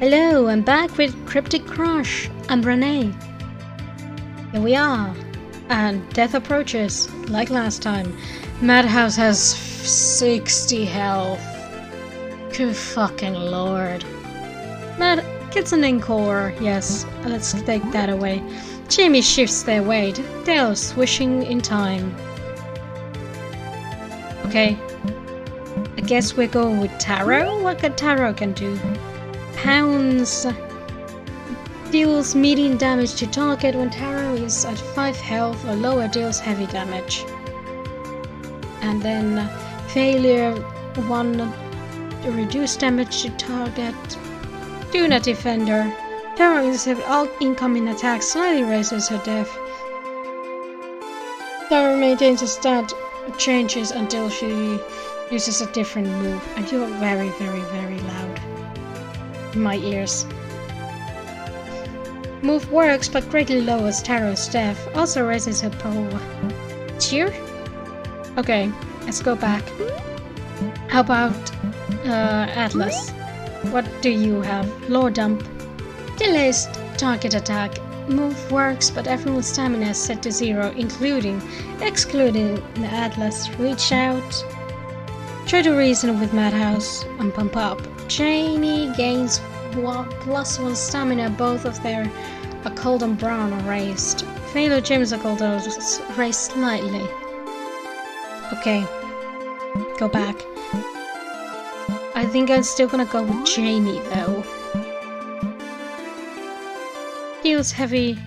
Hello, I'm back with Cryptid Crush. I'm Renee. Here we are. And death approaches, like last time. Madhouse has 60 health. Good fucking lord. Mad gets an encore, yes. Let's take that away. Jamie shifts their weight. They're swishing in time. Okay. I guess we're going with Tarot? What can Tarot can do? Pounds deals medium damage to target when Tarot is at 5 health or lower, deals heavy damage. And then failure 1 reduce damage to target. Do not defender. Tarot is all incoming attacks slightly raises her def. Tarot maintains a stat changes until she uses a different move, and you're very, very, very loud in my ears. Move works but greatly lowers Tarot's def, also raises her power. Cheer? Okay, let's go back. How about Atlas? What do you have? Lore dump. Delays target attack. Move works but everyone's stamina is set to 0, excluding the Atlas. Reach out. Try to reason with Madhouse and pump up. Jamie gains +1 stamina, both of their occult and brown are raised. Failure James occult is raised slightly. Okay, go back. I think I'm still gonna go with Jamie though. Deals heavy.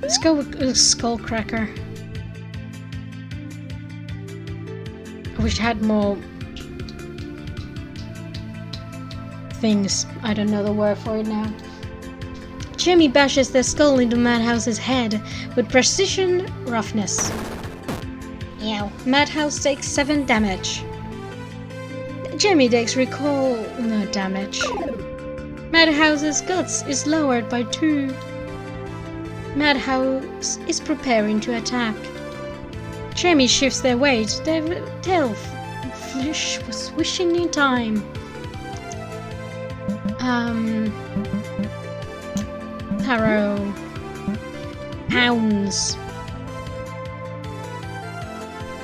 Let's go with Skullcracker. I wish I had more things. I don't know the word for it now. Jamie bashes their skull into Madhouse's head with precision roughness. Ew. Madhouse takes 7 damage. Jamie takes recall damage. Madhouse's guts is lowered by 2. Madhouse is preparing to attack. Jamie shifts their weight. Their tail was wishing in time. Tarot. Pounds.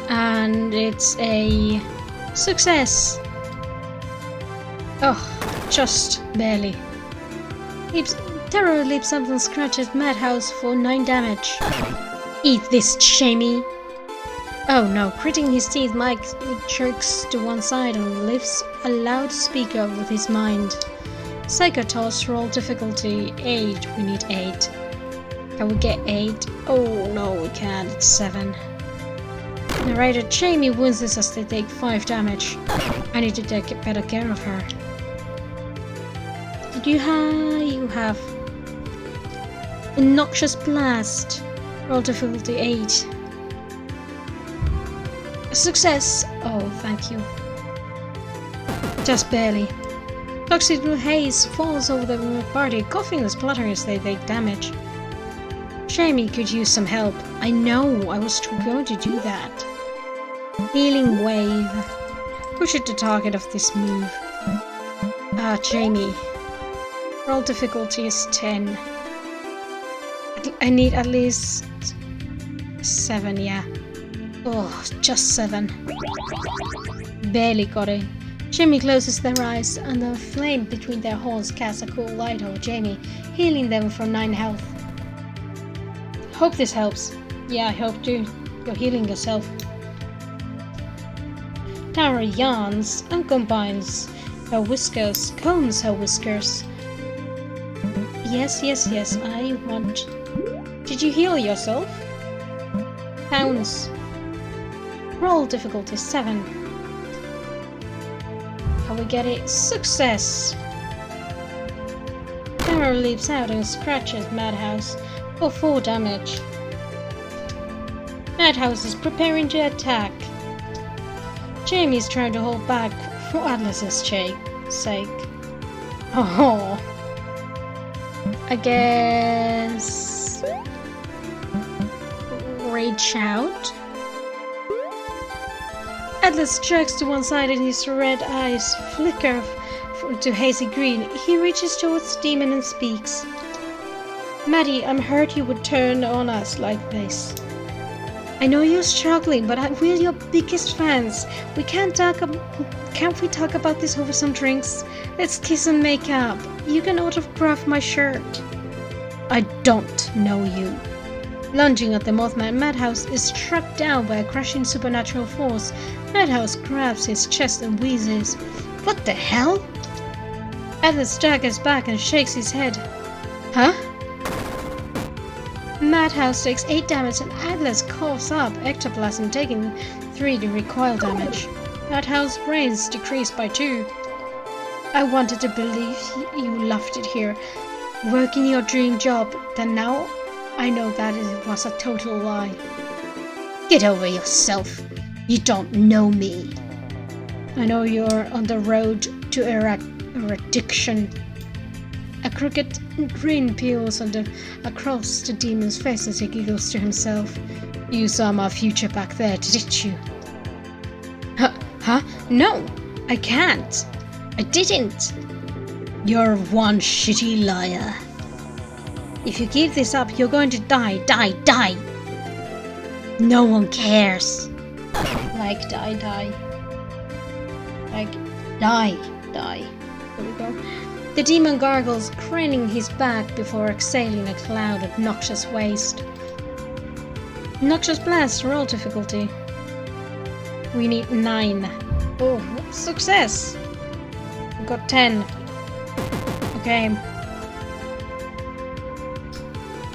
And it's a success. Oh, just barely. Tarot leaps up and scratches Madhouse for 9 damage. Eat this, Jamie. Oh no, gritting his teeth, Mike jerks to one side and lifts a loudspeaker with his mind. Psychotoss, roll difficulty 8. We need 8. Can we get 8? Oh no, we can't. It's 7. Narrator Jamie winces as they take 5 damage. I need to take better care of her. Did you have a noxious blast? Roll difficulty 8. Success! Oh, thank you. Just barely. Toxic haze falls over the party, coughing and spluttering as they take damage. Jamie could use some help. I know, I was going to do that. Healing wave. Push it to target of this move. Jamie. Roll difficulty is 10. I need at least 7, yeah. Oh, just 7. Barely got it. Jamie closes their eyes, and the flame between their horns casts a cool light over Jamie, healing them for 9 health. Hope this helps. Yeah, I hope too. You're healing yourself. Tara yawns and combines her whiskers, combs her whiskers. Yes, I want... Did you heal yourself? Pounds. Roll difficulty 7. Can we get it? Success! Tara leaps out and scratches Madhouse for 4 damage. Madhouse is preparing to attack. Jamie's trying to hold back for Atlas's sake. Oh. I guess... Rage out. Atlas jerks to one side and his red eyes flicker to hazy green. He reaches towards the demon and speaks. Maddie, I'm hurt you would turn on us like this. I know you're struggling, but we're your biggest fans. Can't we talk about this over some drinks? Let's kiss and make up. You can autograph my shirt. I don't know you. Lunging at the Mothman, Madhouse is struck down by a crushing supernatural force. Madhouse grabs his chest and wheezes. What the hell? Atlas staggers back and shakes his head. Huh? Madhouse takes 8 damage and Atlas coughs up ectoplasm, taking 3 recoil damage. Madhouse's brains decreased by 2. I wanted to believe you loved it here, working your dream job, then now I know that it was a total lie. Get over yourself. You don't know me. I know you're on the road to eradication. A crooked grin peels across the demon's face as he giggles to himself. You saw my future back there, didn't you? Huh? No, I can't. I didn't. You're one shitty liar. If you give this up, you're going to die. Die! No one cares. Like die. Like die. There we go. The demon gargles, craning his back before exhaling a cloud of noxious waste. Noxious blast, roll difficulty. We need 9. Oh, success! We got 10. Okay.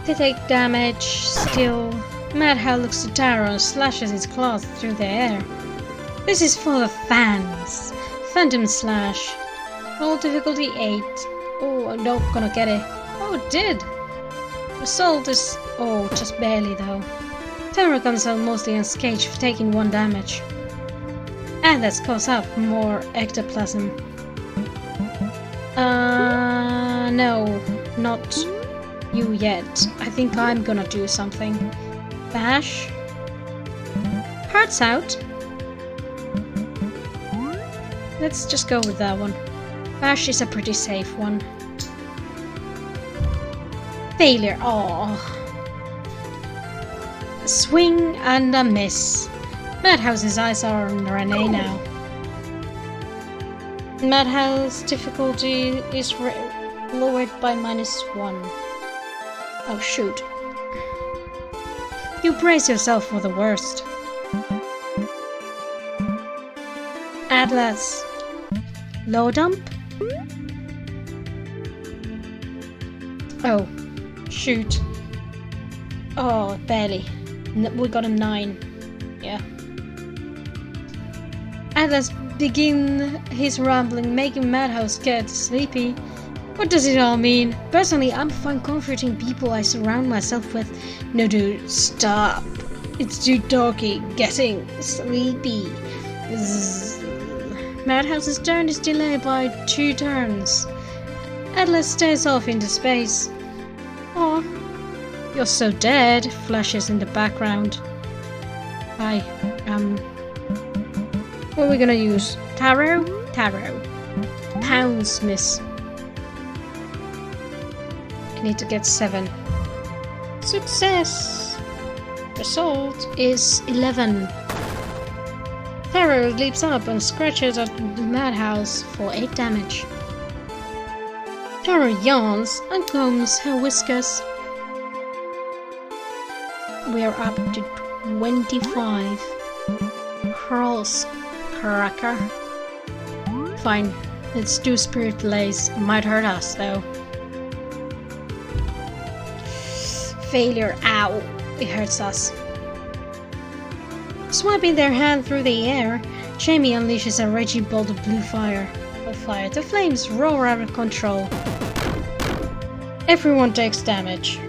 They take damage, still. Madhouse looks to Taro and slashes his claws through the air. This is for the fans. Phantom Slash. Roll difficulty 8. Oh, I'm not gonna get it. Oh, it did! Assault is... oh, just barely though. Taro comes out mostly unscathed, taking 1 damage. And that calls up more ectoplasm. No, not you yet. I think I'm gonna do something. Bash. Hearts out. Let's just go with that one. Bash is a pretty safe one. Failure. Aww. Swing and a miss. Madhouse's eyes are on Renee now. Madhouse difficulty is lowered by -1. Oh shoot. You brace yourself for the worst. Atlas. Low dump? Oh, shoot. Oh, barely. We got a 9. Yeah. Atlas begin his rambling, making Madhouse get sleepy. What does it all mean? Personally, I'm fine comforting people I surround myself with. No dude, stop. It's too doggy, getting sleepy. Madhouse's turn is delayed by 2 turns. Atlas stares off into space. Aw, you're so dead, flashes in the background. Hi, what are we gonna use? Taro? Pounds, miss. I need to get 7. Success! Result is 11. Taro leaps up and scratches at the Madhouse for 8 damage. Taro yawns and combs her whiskers. We are up to 25. Cross cracker. Fine, let's do Spirit Lace. It might hurt us though. Failure. Ow! It hurts us. Swiping their hand through the air, Jamie unleashes a raging bolt of blue fire. The flames roar out of control. Everyone takes damage,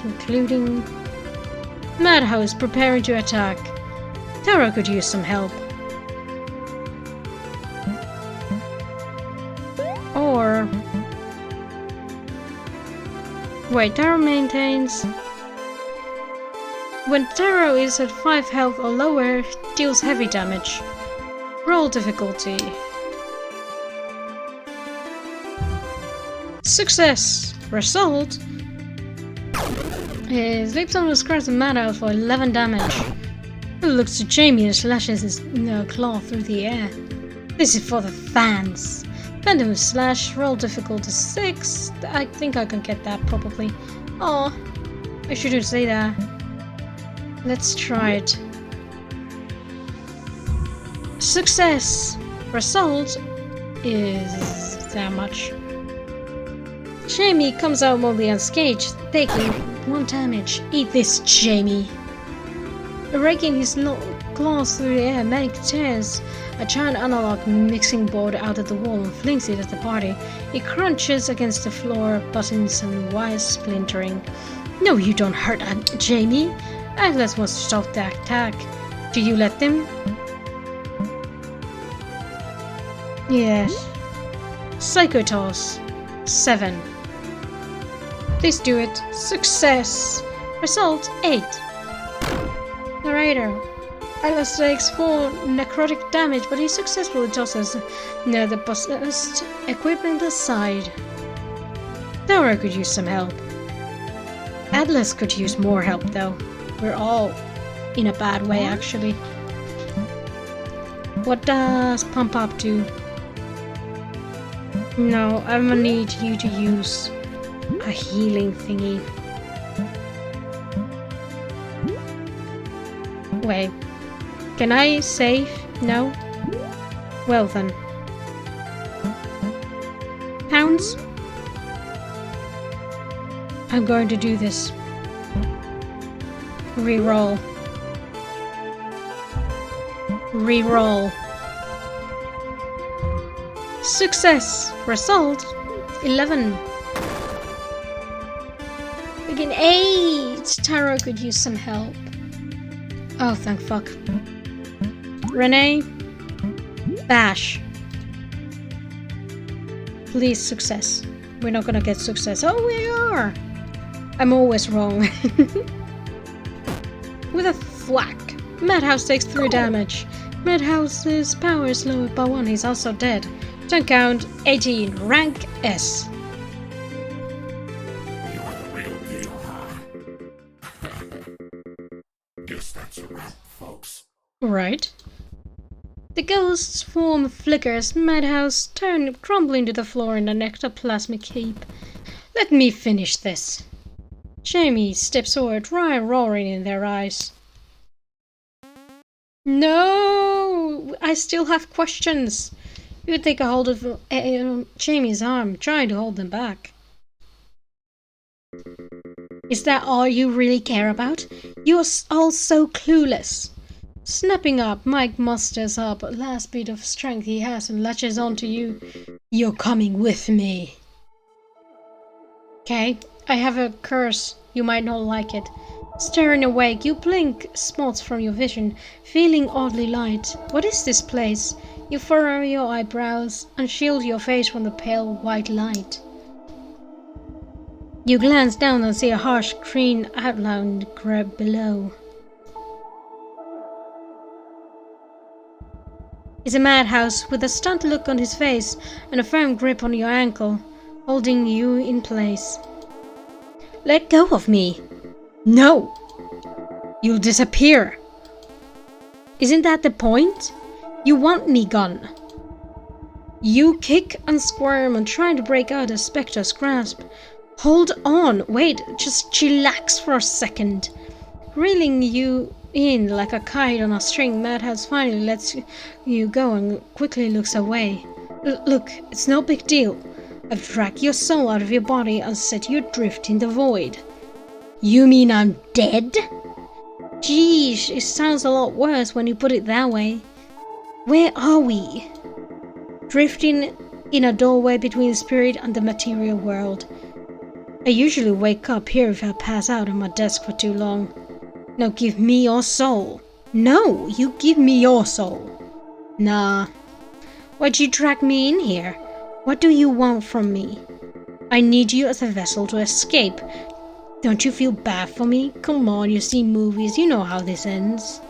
including Madhouse preparing to attack. Taro could use some help. Or... wait, Taro maintains... When Tarot is at 5 health or lower, deals heavy damage. Roll difficulty. Success! Result is leaps on the scratch the Madhouse for 11 damage. He looks to Jamie and slashes his claw through the air. This is for the fans. Phantom slash, roll difficulty 6. I think I can get that probably. Oh, I shouldn't say that. Let's try it. Success! Result is that much. Jamie comes out mostly unscathed, taking 1 damage. Eat this, Jamie. Raking his claws through the air, Manic tears a giant analog mixing board out of the wall and flings it at the party. It crunches against the floor, buttons and wires splintering. No, you don't hurt Jamie. Atlas wants to stop the attack. Do you let them? Yes. Psycho Toss. 7. Please do it. Success. Result 8. Narrator. Atlas takes 4 necrotic damage, but he successfully tosses the possessed equipment aside. Dora could use some help. Atlas could use more help though. We're all in a bad way actually. What does Pump Up do? No, I'm gonna need you to use a healing thingy. Wait, can I save? No? Well then. Pounds? I'm going to do this. Reroll. Reroll. Success! Result 11. Again 8! Taro could use some help. Oh, thank fuck. Renee. Bash. Please, success. We're not gonna get success. Oh, we are! I'm always wrong. With a thwack, Madhouse takes 3 damage. Madhouse's power is lowered by 1. He's also dead. Turn count 18. Rank S. You are the real deal, huh? Guess that's a wrap, folks. Right. The ghost's form flickers. Madhouse turn crumbling to the floor in an ectoplasmic heap. Let me finish this. Jamie steps forward, Ryan roaring in their eyes. No! I still have questions. You take a hold of Jamie's arm, trying to hold them back. Is that all you really care about? You're all so clueless. Snapping up, Mike musters up a last bit of strength he has and latches onto you. You're coming with me. Okay, I have a curse. You might not like it. Staring awake, you blink spots from your vision, feeling oddly light. What is this place? You furrow your eyebrows and shield your face from the pale white light. You glance down and see a harsh green outline grab below. It's a Madhouse with a stunned look on his face and a firm grip on your ankle, holding you in place. Let go of me! No! You'll disappear! Isn't that the point? You want me gone. You kick and squirm and try to break out of Spectre's grasp. Hold on! Wait, just chillax for a second. Reeling you in like a kite on a string, Madhouse finally lets you go and quickly looks away. Look, it's no big deal. I've dragged your soul out of your body and set you adrift in the void. You mean I'm dead? Geesh, it sounds a lot worse when you put it that way. Where are we? Drifting in a doorway between the spirit and the material world. I usually wake up here if I pass out on my desk for too long. Now give me your soul. No, you give me your soul. Nah. Why'd you drag me in here? What do you want from me? I need you as a vessel to escape. Don't you feel bad for me? Come on, you see movies, you know how this ends.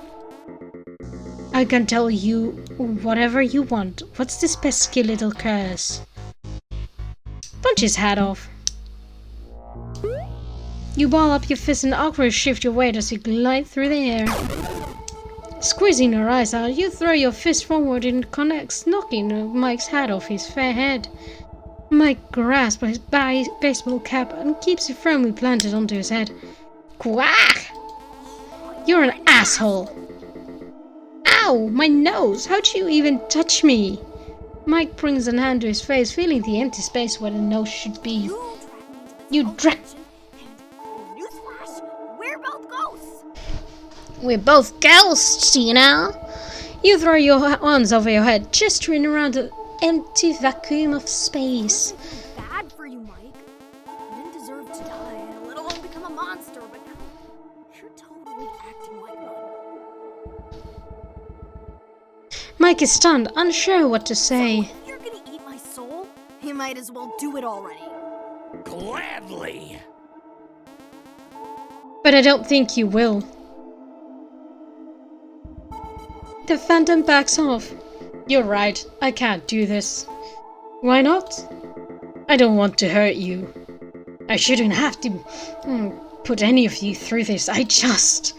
I can tell you whatever you want. What's this pesky little curse? Punch his hat off. You ball up your fist and awkwardly shift your weight as you glide through the air. Squeezing her eyes out, you throw your fist forward and it connects, knocking Mike's hat off his fair head. Mike grasps his baseball cap and keeps it firmly planted onto his head. Quack! You're an asshole! Ow! My nose! How'd you even touch me? Mike brings a hand to his face, feeling the empty space where the nose should be. You dragged. Newsflash! We're both ghosts! We're both ghosts, you know? You throw your arms over your head, gesturing around the empty vacuum of space. Bad for you, Mike. You didn't deserve to die, let alone become a monster, but now you're totally acting like one. Mike is stunned, unsure what to say. So, you're gonna eat my soul? You might as well do it already. Gladly. But I don't think you will. The Phantom backs off. You're right, I can't do this. Why not? I don't want to hurt you. I shouldn't have to put any of you through this. I just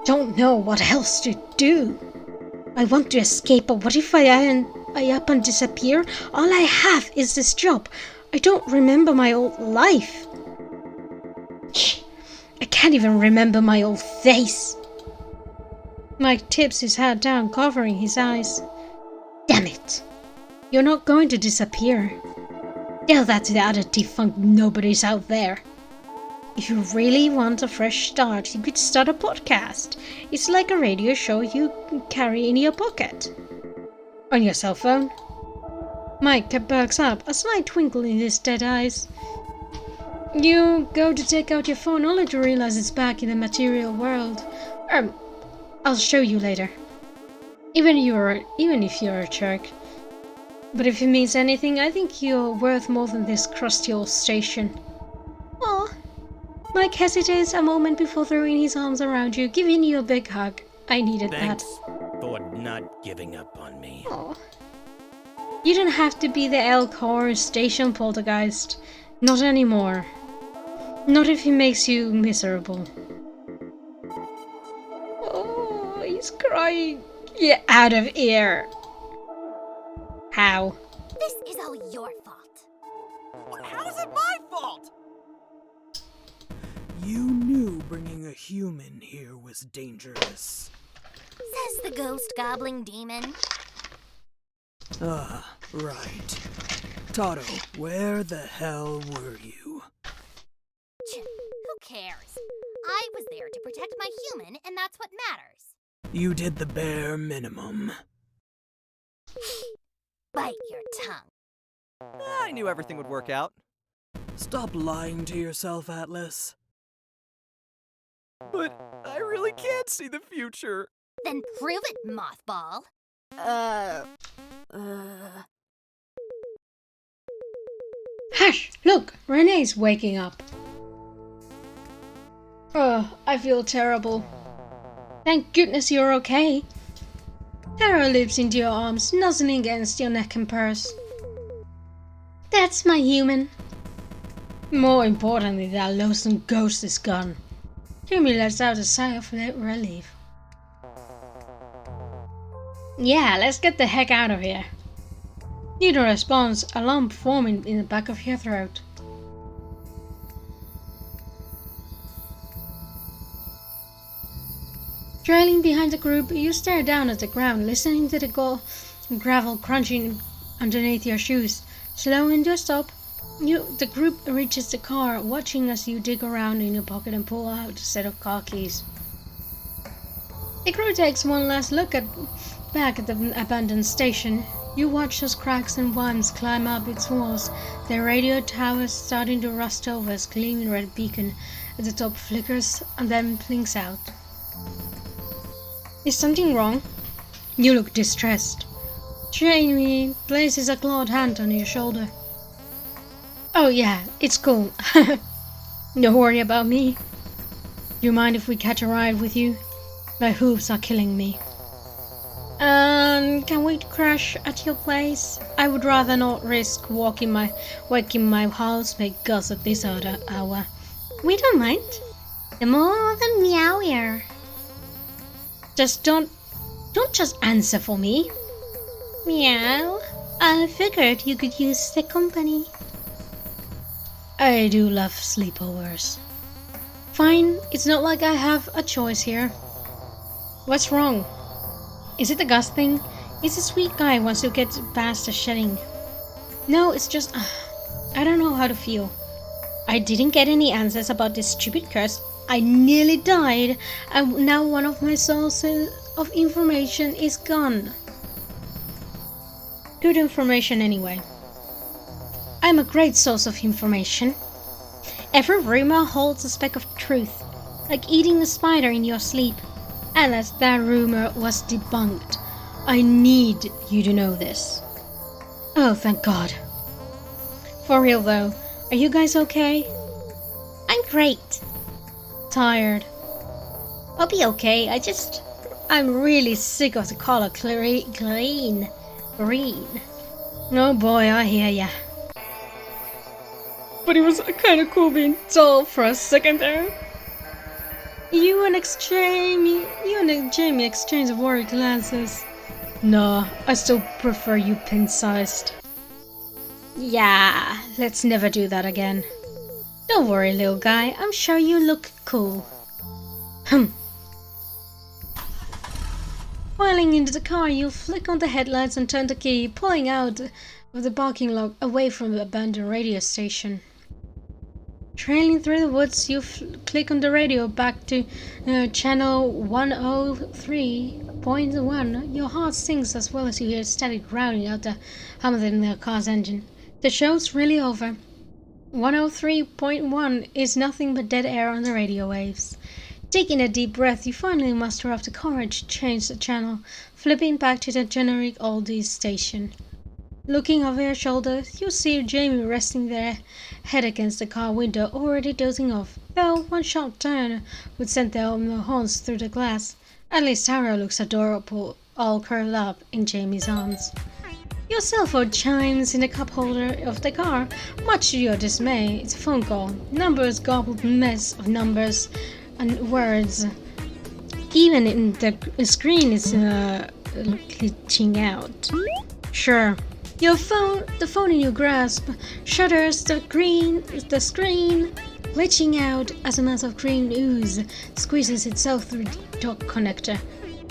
don't know what else to do. I want to escape, but what if I up and disappear? All I have is this job. I don't remember my old life. I can't even remember my old face. Mike tips his head down, covering his eyes. Damn it. You're not going to disappear. Tell that to the other defunct nobodies out there. If you really want a fresh start, you could start a podcast. It's like a radio show you can carry in your pocket. On your cell phone. Mike perks up, a slight twinkle in his dead eyes. You go to take out your phone only to realize it's back in the material world. I'll show you later. Even if you're a jerk. But if it means anything, I think you're worth more than this crusty old station. Aw. Mike hesitates a moment before throwing his arms around you, giving you a big hug. I needed Thanks that. for not giving up on me. Aw. You don't have to be the Elk Horror Station poltergeist. Not anymore. Not if he makes you miserable. Oh, he's crying. Get out of here. How? This is all your fault. How is it my fault? You knew bringing a human here was dangerous. Says the ghost gobbling demon. Ah, right. Toto, where the hell were you? Who cares? I was there to protect my human, and that's what matters. You did the bare minimum. Bite your tongue. I knew everything would work out. Stop lying to yourself, Atlas. But I really can't see the future. Then prove it, mothball. Hush! Look, Renee's waking up. Oh, I feel terrible. Thank goodness you're okay. Tara leaps into your arms, nuzzling against your neck and purse. That's my human. More importantly, that loathsome ghost is gone. Jimmy lets out a sigh of relief. Yeah, let's get the heck out of here. Neither responds, a lump forming in the back of your throat. Trailing behind the group, you stare down at the ground, listening to the gravel crunching underneath your shoes. Slowing to a stop, the group reaches the car, watching as you dig around in your pocket and pull out a set of car keys. The crew takes one last look back at the abandoned station. You watch as cracks and worms climb up its walls, the radio tower starting to rust over as gleaming red beacon at the top flickers and then blinks out. Is something wrong? You look distressed. Jamie places a clawed hand on your shoulder. Oh yeah, it's cool. Don't worry about me. Do you mind if we catch a ride with you? My hooves are killing me. Can we crash at your place? I would rather not risk waking my housemate Gus at this hour. We don't mind. The more the meowier. Just don't just answer for me. Meow. I figured you could use the company. I do love sleepovers. Fine, it's not like I have a choice here. What's wrong? Is it the Gus thing? He's a sweet guy once you get past the shedding. No, it's just... I don't know how to feel. I didn't get any answers about this stupid curse. I nearly died, and now one of my sources of information is gone. Good information anyway. I'm a great source of information. Every rumor holds a speck of truth, like eating a spider in your sleep. Unless that rumor was debunked. I need you to know this. Oh, thank God. For real though, are you guys okay? I'm great. Tired. I'll be okay, I'm really sick of the color green. Oh boy, I hear ya. But it was kind of cool being dull for a second there. You and Jamie exchange worried glances. No, I still prefer you pin-sized. Yeah, let's never do that again. Don't worry, little guy. I'm sure you look cool. Piling into the car, you flick on the headlights and turn the key, pulling out of the parking lot away from the abandoned radio station. Trailing through the woods, you click on the radio back to channel 103.1. Your heart sinks as well as you hear static growling out the hum in the car's engine. The show's really over. 103.1 is nothing but dead air on the radio waves. Taking a deep breath, you finally muster up the courage to change the channel, flipping back to the generic oldies station. Looking over your shoulder, you see Jamie resting their head against the car window, already dozing off, though one sharp turn would send their horns through the glass. At least Tara looks adorable, all curled up in Jamie's arms. Your cell phone chimes in the cup holder of the car. Much to your dismay, it's a phone call. Numbers garbled mess of numbers and words. Even in the screen is glitching out. Sure. The phone in your grasp shudders the screen, glitching out as a mass of green ooze squeezes itself through the dock connector.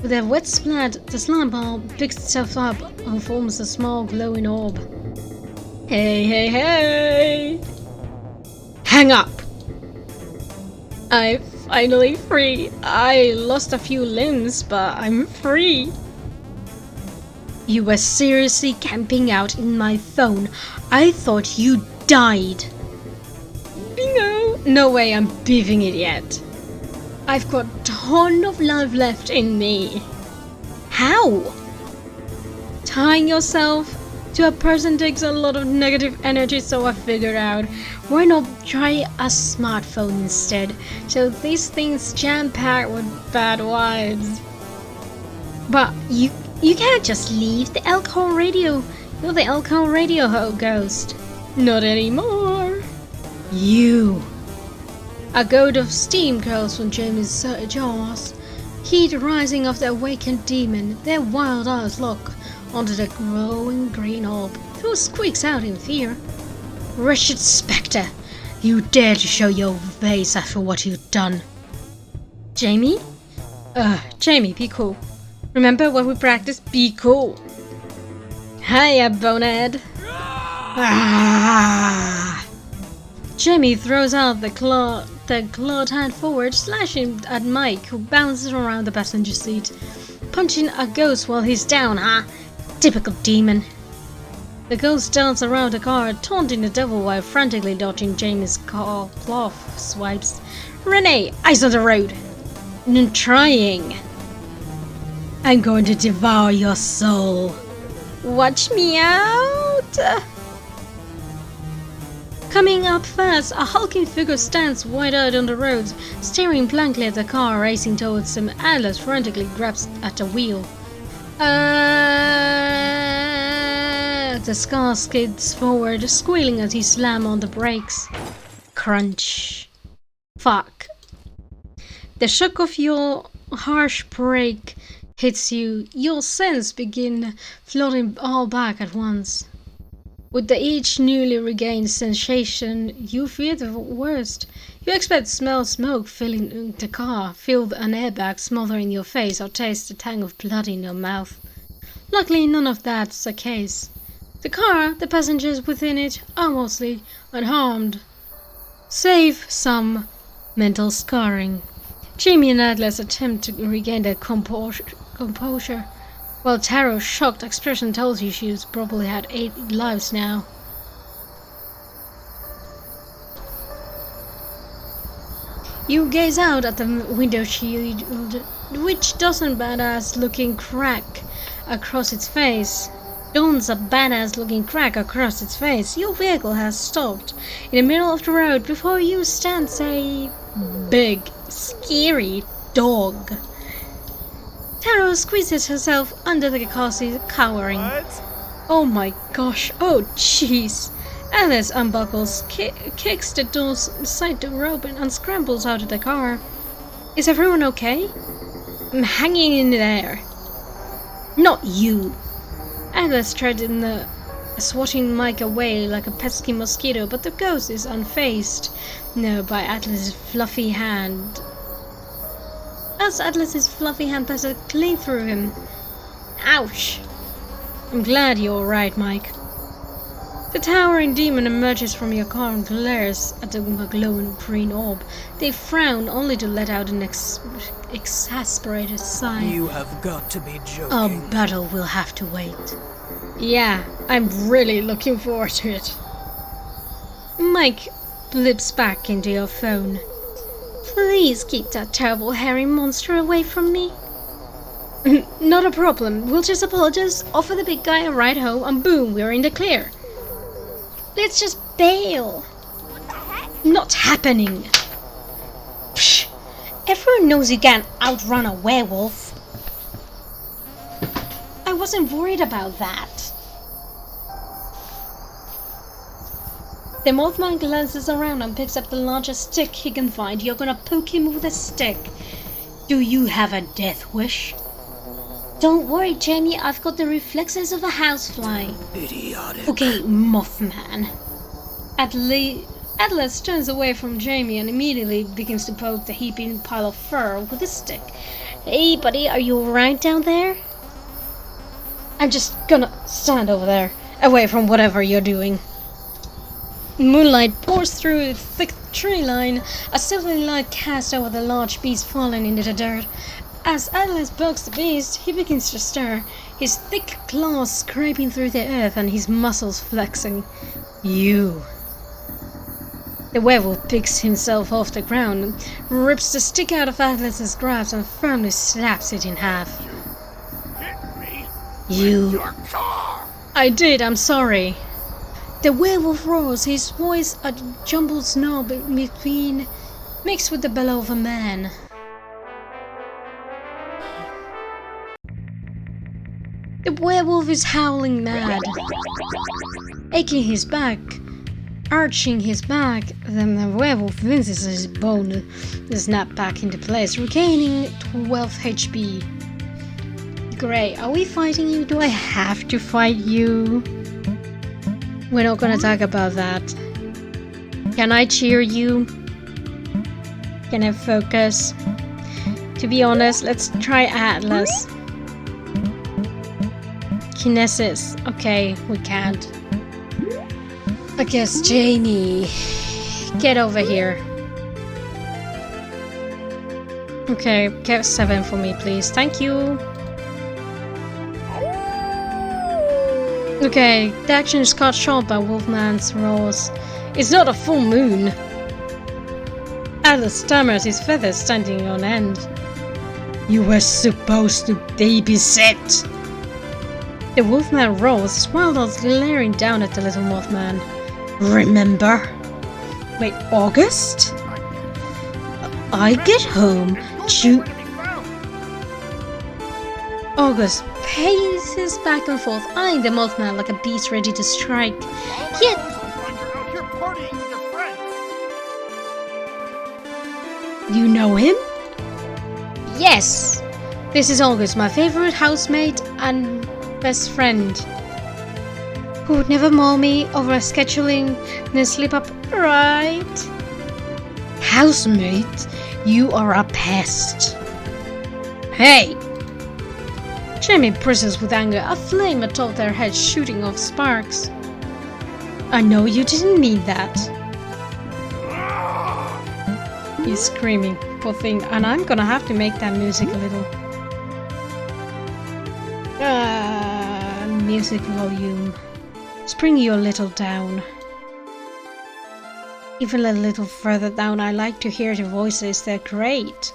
With a wet splat, the slime ball picks itself up and forms a small glowing orb. Hey! Hang up! I'm finally free. I lost a few limbs, but I'm free. You were seriously camping out in my phone. I thought you died. Bingo! No way I'm beefing it yet. I've got a ton of life left in me. How? Tying yourself to a person takes a lot of negative energy, so I figured out why not try a smartphone instead. So these things jam-packed with bad vibes. But you can't just leave the alcohol radio. You're the alcohol radio ghost. Not anymore. You. A goad of steam curls from Jamie's jaws. Heat rising off the awakened demon. Their wild eyes lock onto the glowing green orb, who squeaks out in fear. Wretched spectre! You dare to show your face after what you've done. Jamie? Jamie, be cool. Remember what we practiced? Be cool. Hiya, bonehead. Ah! Jamie throws out the clawed hand forward, slashing at Mike, who bounces around the passenger seat. Punching a ghost while he's down, huh? Typical demon. The ghost dances around the car, taunting the devil while frantically dodging Jamie's cloth swipes. Renee, eyes on the road. Trying. I'm going to devour your soul. Watch me out. Coming up fast, a hulking figure stands wide-eyed on the road, staring blankly at the car racing towards him. Atlas frantically grabs at the wheel. The car skids forward, squealing as he slams on the brakes. Crunch. Fuck. The shock of your harsh brake hits you. Your senses begin flooding all back at once. With each newly regained sensation, you fear the worst. You expect to smell smoke filling the car, feel an airbag smothering your face, or taste a tang of blood in your mouth. Luckily, none of that's the case. The car, the passengers within it, are mostly unharmed, save some mental scarring. Jamie and Atlas attempt to regain their composure, while Taro's shocked expression tells you she's probably had 8 lives now. You gaze out at the window shield, which doesn't badass looking crack across its face. Dawns a badass looking crack across its face. Your vehicle has stopped in the middle of the road. Before you stands a big, scary dog. Taro squeezes herself under the car seat, cowering. What? Oh my gosh, oh jeez. Alice unbuckles, kicks the side door open and scrambles out of the car. Is everyone okay? I'm hanging in there. Not you. Alice tried in the swatting Mike away like a pesky mosquito, but the ghost is unfazed. No, by Atlas's fluffy hand. As Atlas's fluffy hand passes clean through him. Ouch! I'm glad you're alright, Mike. The towering demon emerges from your car and glares at the glowing green orb. They frown only to let out an exasperated sigh. You have got to be joking. Our battle will have to wait. Yeah, I'm really looking forward to it. Mike blips back into your phone. Please keep that terrible hairy monster away from me. Not a problem. We'll just apologize, offer the big guy a ride home, and boom, we're in the clear. Let's just bail. What the heck? Not happening. Psh, everyone knows you can't outrun a werewolf. I wasn't worried about that. The Mothman glances around and picks up the largest stick he can find. You're gonna poke him with a stick. Do you have a death wish? Don't worry, Jamie, I've got the reflexes of a housefly. Idiotic. Okay, Mothman. Atlas turns away from Jamie and immediately begins to poke the heaping pile of fur with a stick. Hey, buddy, are you alright down there? I'm just gonna stand over there, away from whatever you're doing. Moonlight pours through a thick tree line, a silvery light cast over the large beast falling into the dirt. As Atlas pokes the beast, he begins to stir, his thick claws scraping through the earth and his muscles flexing. You. The werewolf picks himself off the ground, rips the stick out of Atlas's grasp and firmly slaps it in half. Hit me You. your car! I did, I'm sorry. The werewolf roars, his voice a jumbled snarl between, mixed with the bellow of a man. The werewolf is howling mad, aching his back, arching his back. Then the werewolf winces his bone to snap back into place, regaining 12 HP. Great, are we fighting you? Do I have to fight you? We're not gonna talk about that. Can I cheer you? Can I focus? To be honest, let's try Atlas. Kinesis. Okay, we can't. I guess Jamie. Get over here. Okay, get 7 for me, please. Thank you. Okay, the action is cut short by Wolfman's roars. It's not a full moon. Atlas stammers, his feathers standing on end. You were supposed to babysit. The Wolfman roars, his wild eyes glaring down at the little Mothman. Remember? Wait, August? I get home to... August paces back and forth, eyeing the Mothman like a beast ready to strike. Yet... You know him? Yes! This is August, my favorite housemate and best friend. Who would never maul me over a scheduling and a slip-up, right? Housemate, you are a pest. Hey! Jamie bristles with anger, a flame atop their heads shooting off sparks. I know you didn't mean that. He's screaming, poor thing, and I'm gonna have to make that music a little. Music volume. Let's bring you a little down. Even a little further down, I like to hear the voices, they're great.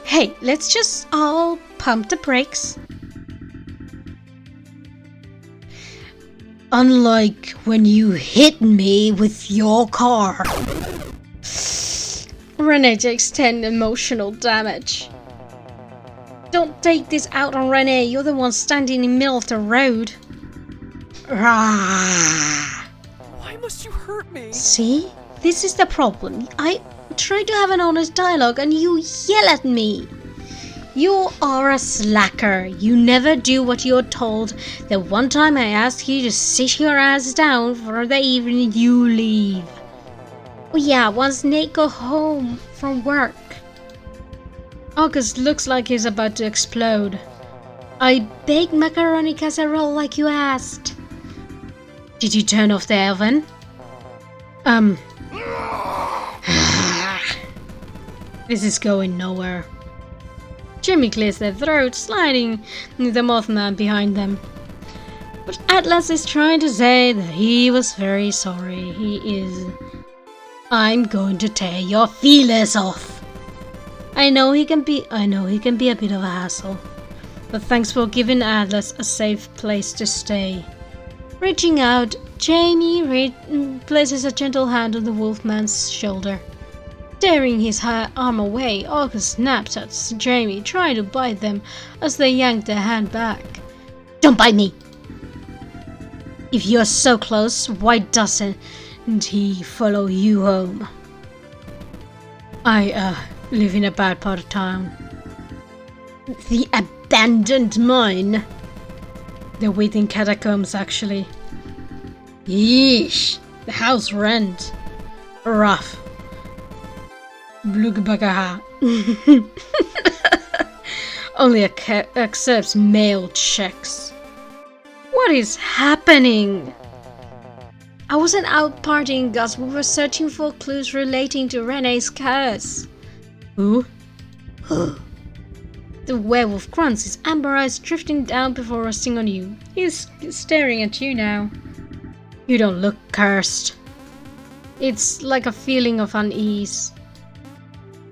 Hey, let's just all pump the brakes. Unlike when you hit me with your car. Renee takes 10 emotional damage. Don't take this out on Renee, you're the one standing in the middle of the road. Rah. Why must you hurt me? See? This is the problem. I try to have an honest dialogue and you yell at me. You are a slacker. You never do what you're told. The one time I asked you to sit your ass down for the evening, you leave. Oh yeah, once Nate go home from work. August looks like he's about to explode. I baked macaroni casserole like you asked. Did you turn off the oven? This is going nowhere. Jimmy clears their throat, sliding the Mothman behind them. But Atlas is trying to say that he was very sorry. He is. I'm going to tear your feelers off. I know he can be a bit of a hassle. But thanks for giving Atlas a safe place to stay. Reaching out, Jamie places a gentle hand on the Wolfman's shoulder. Tearing his arm away, August snaps at Jamie, trying to bite them as they yank their hand back. Don't bite me! If you're so close, why doesn't he follow you home? I live in a bad part of town. The abandoned mine? The waiting catacombs, actually. Yeesh! The house rent. Rough. Blugbagaha. Only accepts mail checks. What is happening? I wasn't out partying, Gus. We were searching for clues relating to Renee's curse. Who? The werewolf grunts, his amber eyes drifting down before resting on you. He's staring at you now. You don't look cursed. It's like a feeling of unease.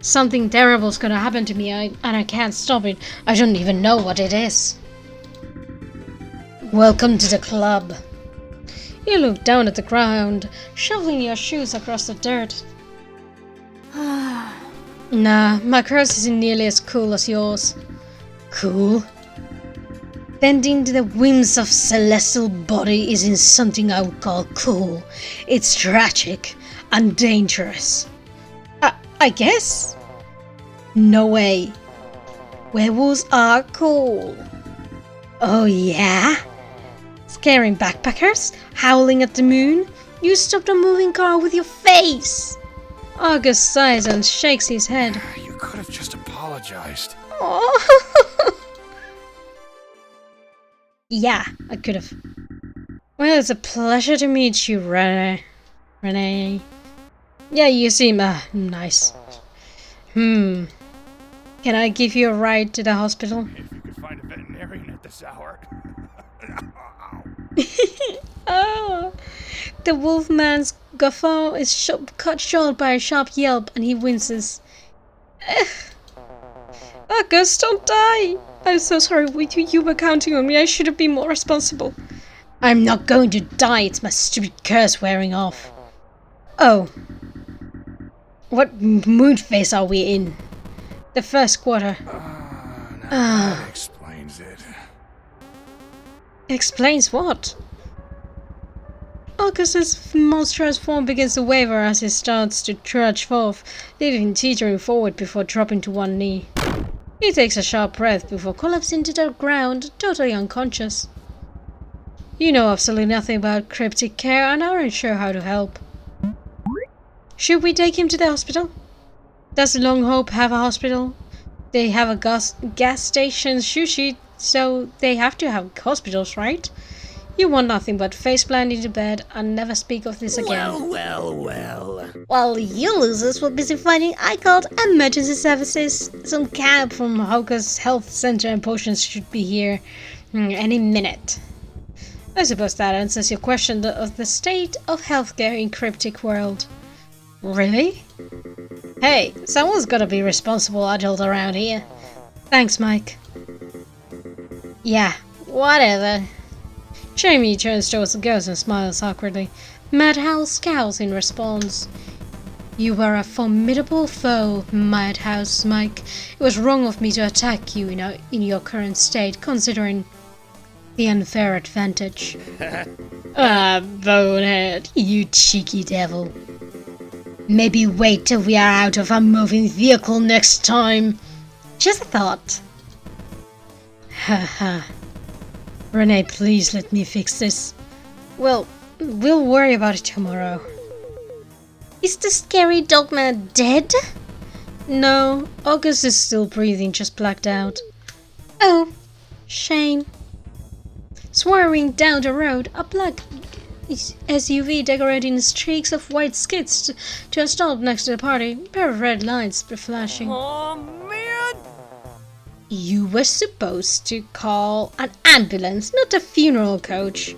Something terrible's gonna happen to me and I can't stop it. I don't even know what it is. Welcome to the club. You look down at the ground, shoveling your shoes across the dirt. Nah, my curse isn't nearly as cool as yours. Cool? Bending to the whims of celestial body isn't something I would call cool. It's tragic and dangerous. I guess? No way. Werewolves are cool. Oh yeah? Scaring backpackers? Howling at the moon? You stopped a moving car with your face! August sighs and shakes his head. You could have just apologized. Oh. Yeah, I could have. Well, it's a pleasure to meet you, Renee. Yeah, you seem nice. Can I give you a ride to the hospital? If you could find a veterinarian at this hour. Oh, the Wolfman's guffaw is cut short by a sharp yelp, and he winces. August, don't die! I'm so sorry. You were counting on me. I should have been more responsible. I'm not going to die. It's my stupid curse wearing off. Oh. What mood phase are we in? The first quarter. That explains it. Explains what? Augustus' monstrous form begins to waver as he starts to trudge forth, leaving him teetering forward before dropping to one knee. He takes a sharp breath before collapsing to the ground, totally unconscious. You know absolutely nothing about cryptic care and aren't sure how to help. Should we take him to the hospital? Does Long Hope have a hospital? They have a gas station sushi, so they have to have hospitals, right? You want nothing but faceplant into bed and never speak of this again. Well. While you losers were busy fighting, I called emergency services. Some cab from Hawker's Health Center and Potions should be here any minute. I suppose that answers your question of the state of healthcare in Cryptic World. Really? Hey, someone's gotta be responsible adult around here. Thanks, Mike. Yeah, whatever. Jamie turns towards the ghost and smiles awkwardly. Madhouse scowls in response. You were a formidable foe, Madhouse, Mike. It was wrong of me to attack you in your current state, considering the unfair advantage. Bonehead, you cheeky devil. Maybe wait till we are out of a moving vehicle next time. Just a thought. Haha. Renee, please let me fix this. Well, we'll worry about it tomorrow. Is the scary dogma dead? No, August is still breathing, just blacked out. Oh, shame. Swerving down the road, a black SUV decorated in streaks of white skids to a stop next to the party. A pair of red lights were flashing. Oh, man! You were supposed to call an ambulance, not a funeral coach.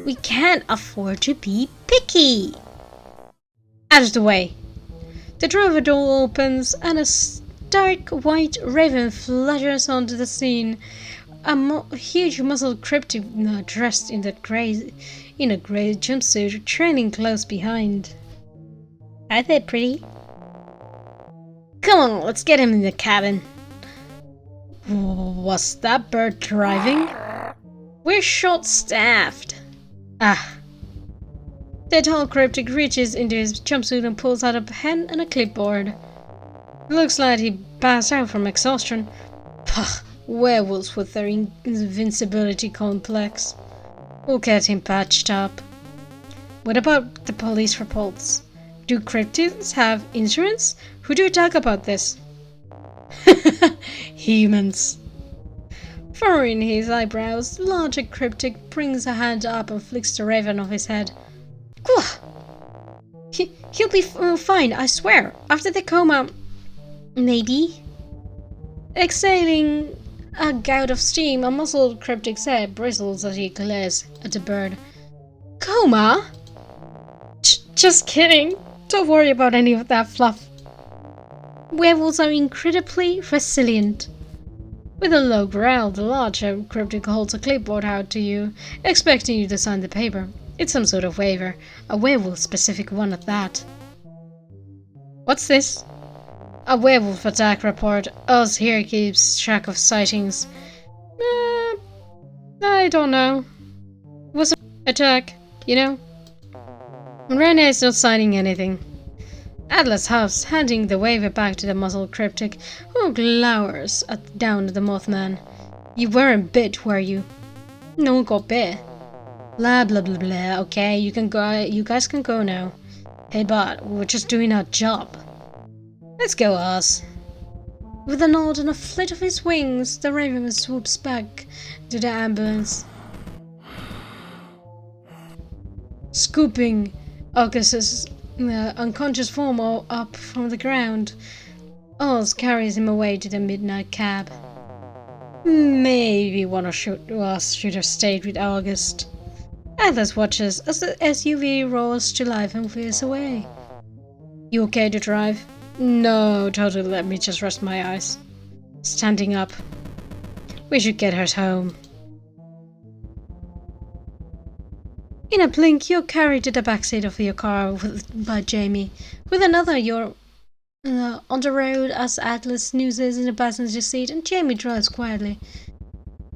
We can't afford to be picky. Out of the way. The driver door opens and a stark white raven flutters onto the scene. A huge muscled cryptid dressed in a grey jumpsuit, trailing close behind. Are they pretty? Come on, let's get him in the cabin. Was that bird driving? We're short-staffed. Ah. The tall cryptic reaches into his jumpsuit and pulls out a pen and a clipboard. Looks like he passed out from exhaustion. Pah, werewolves with their invincibility complex. We'll get him patched up. What about the police reports? Do cryptids have insurance? Who do you talk about this? Humans. Furrowing his eyebrows, the larger cryptic brings a hand up and flicks the raven off his head. He'll be fine, I swear. After the coma, maybe. Exhaling a gout of steam, a muzzled cryptic's head bristles as he glares at the bird. Coma? Just kidding. Don't worry about any of that fluff. Werewolves are incredibly resilient. With a low growl, the larger cryptic holds a clipboard out to you, expecting you to sign the paper. It's some sort of waiver, a werewolf-specific one at that. What's this? A werewolf attack report. Us here keeps track of sightings. I don't know. It was an attack, you know? Renee's not signing anything. Atlas huffs, handing the waiver back to the muzzled cryptic, who glowers down at the Mothman. You weren't bit, were you? No one got bit. Blah blah blah blah. Okay, you guys can go now. Hey bud, we're just doing our job. Let's go, Oz. With a nod and a flit of his wings, the raven swoops back to the ambulance. Scooping Augustus' unconscious form up from the ground, Oz carries him away to the midnight cab. Maybe one of us should have stayed with August. Atlas watches as the SUV roars to life and veers away. You okay to drive? No, totally, let me just rest my eyes. Standing up. We should get her home. In a blink, you're carried to the backseat of your car by Jamie. With another, you're on the road as Atlas snoozes in the passenger seat and Jamie drives quietly.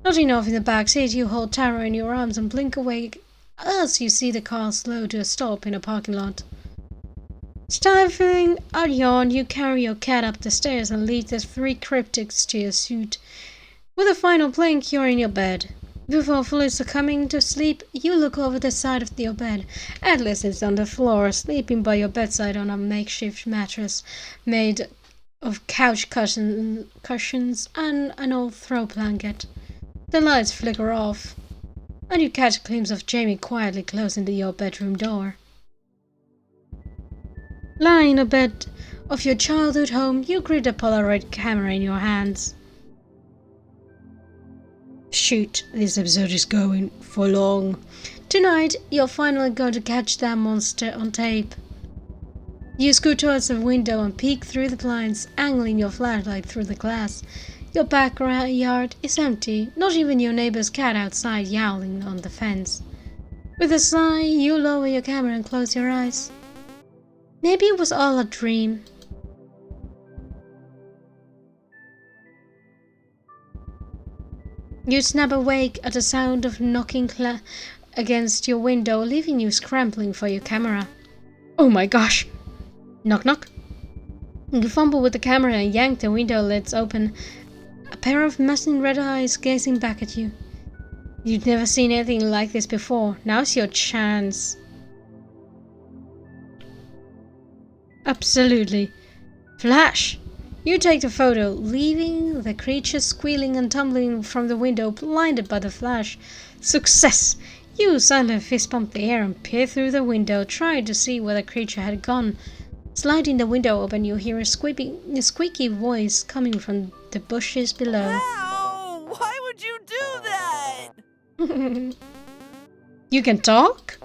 Nodding off in the back seat, you hold Tara in your arms and blink awake as you see the car slow to a stop in a parking lot. Stifling a yawn, you carry your cat up the stairs and lead the 3 cryptids to your suite. With a final blink, you're in your bed. Before fully succumbing to sleep, you look over the side of your bed. Atlas is on the floor, sleeping by your bedside on a makeshift mattress made of couch cushions and an old throw blanket. The lights flicker off, and you catch a glimpse of Jamie quietly closing your bedroom door. Lying in a bed of your childhood home, you grip a Polaroid camera in your hands. Shoot, this episode is going for long. Tonight, you're finally going to catch that monster on tape. You scoot towards the window and peek through the blinds, angling your flashlight through the glass. Your backyard is empty, not even your neighbor's cat outside yowling on the fence. With a sigh, you lower your camera and close your eyes. Maybe it was all a dream. You snap awake at the sound of knocking against your window, leaving you scrambling for your camera. Oh my gosh! Knock knock. You fumble with the camera and yank the window lids open. A pair of messing red eyes gazing back at you. You've never seen anything like this before. Now's your chance. Absolutely. Flash! You take the photo, leaving the creature squealing and tumbling from the window, blinded by the flash. Success! You silently fist pump the air and peer through the window, trying to see where the creature had gone. Sliding the window open, you hear a squeaky voice coming from the bushes below. Ow! Why would you do that? You can talk?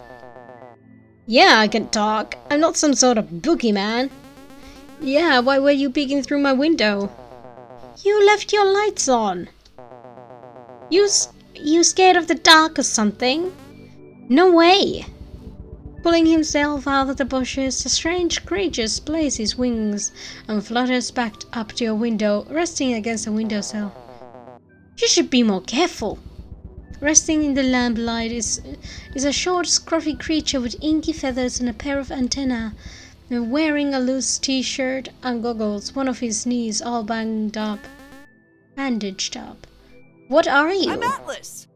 Yeah, I can talk. I'm not some sort of boogeyman. Yeah, why were you peeking through my window? You left your lights on. You scared of the dark or something? No way. Pulling himself out of the bushes, the strange creature splays his wings and flutters back up to your window, resting against the windowsill. You should be more careful. Resting in the lamplight is a short, scruffy creature with inky feathers and a pair of antennae. Wearing a loose t-shirt and goggles, one of his knees all bandaged up. What are you? I'm Atlas.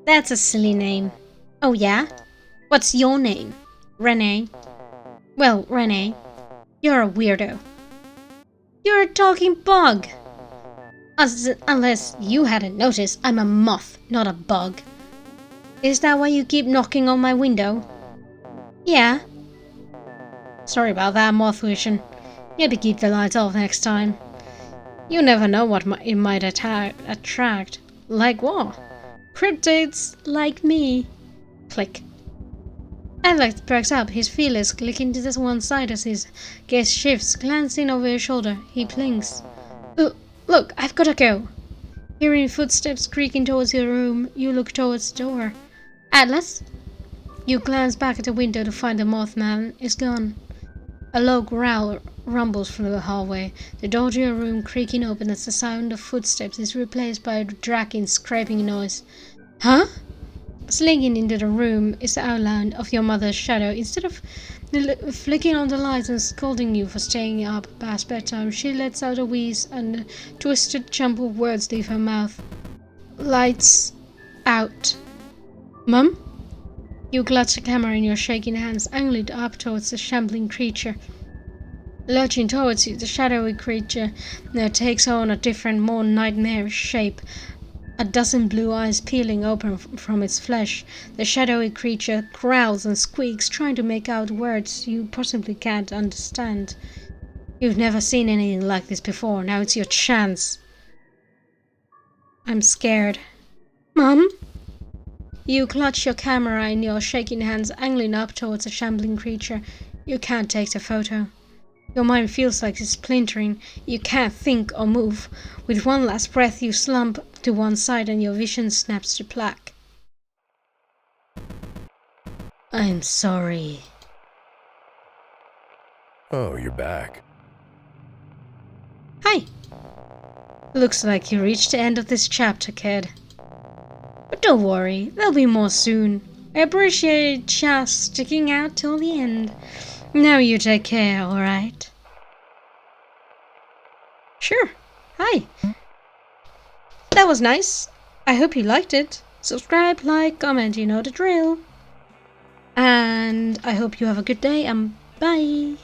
That's a silly name. Oh yeah? What's your name? Renee. Well, Renee, you're a weirdo. You're a talking bug. Unless you hadn't noticed, I'm a moth, not a bug. Is that why you keep knocking on my window? Yeah. Sorry about that, moth vision. Maybe keep the lights off next time. You never know what it might attract. Like what? Cryptids like me. Click. Alex perks up, his feelers clicking to the one side as his gaze shifts, glancing over his shoulder. He blinks. Look, I've gotta go. Hearing footsteps creaking towards your room, you look towards the door. Atlas? You glance back at the window to find the Mothman is gone. A low growl rumbles from the hallway, the door to your room creaking open as the sound of footsteps is replaced by a dragging, scraping noise. Huh? Slinking into the room is the outline of your mother's shadow. Instead of flicking on the lights and scolding you for staying up past bedtime, she lets out a wheeze and a twisted jumbled words leave her mouth. Lights out. Mum? You clutch the camera in your shaking hands, angling up towards the shambling creature. Lurching towards you, the shadowy creature now takes on a different, more nightmarish shape. A dozen blue eyes peeling open from its flesh. The shadowy creature growls and squeaks, trying to make out words you possibly can't understand. You've never seen anything like this before. Now it's your chance. I'm scared. Mum? You clutch your camera in your shaking hands, angling up towards the shambling creature. You can't take the photo. Your mind feels like it's splintering. You can't think or move. With one last breath, you slump to one side and your vision snaps to black. I'm sorry. Oh, you're back. Hi. Looks like you reached the end of this chapter, kid. But don't worry, there'll be more soon. I appreciate just sticking out till the end. Now you take care, alright? Sure. Hi. That was nice. I hope you liked it. Subscribe, like, comment, you know the drill. And I hope you have a good day and bye.